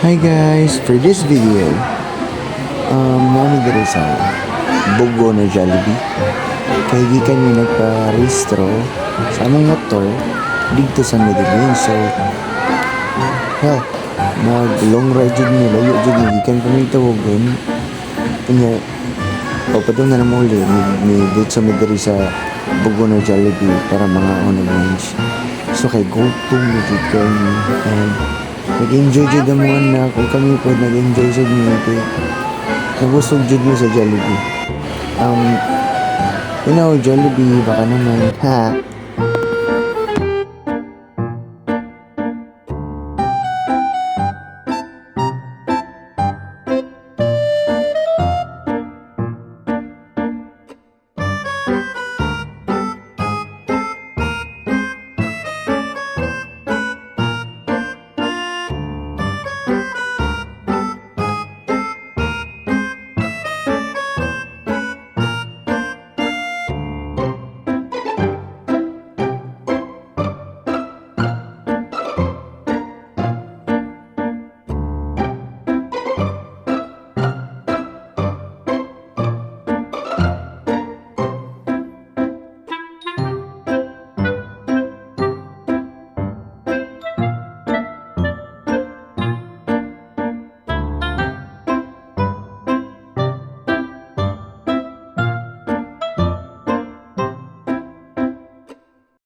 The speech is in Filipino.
Hi guys, for this video, namin diri sa Bugo na Jollibee. Kay gikan mi nagpa-restro sa among motor dito sa Medellin. So, hell, nag long ride jud mi layo jud gikan kami tawogon. Kanya papadong na mo uli ni dito sa diri sa Bugo na Jollibee para mga on lunch. So kay gutom na jud kami and nag-enjoy jud ang mga anak kung kami po nag-enjoy jud mi kay nagusog jud mi sa Jollibee. You know, Jollibee baka naman ha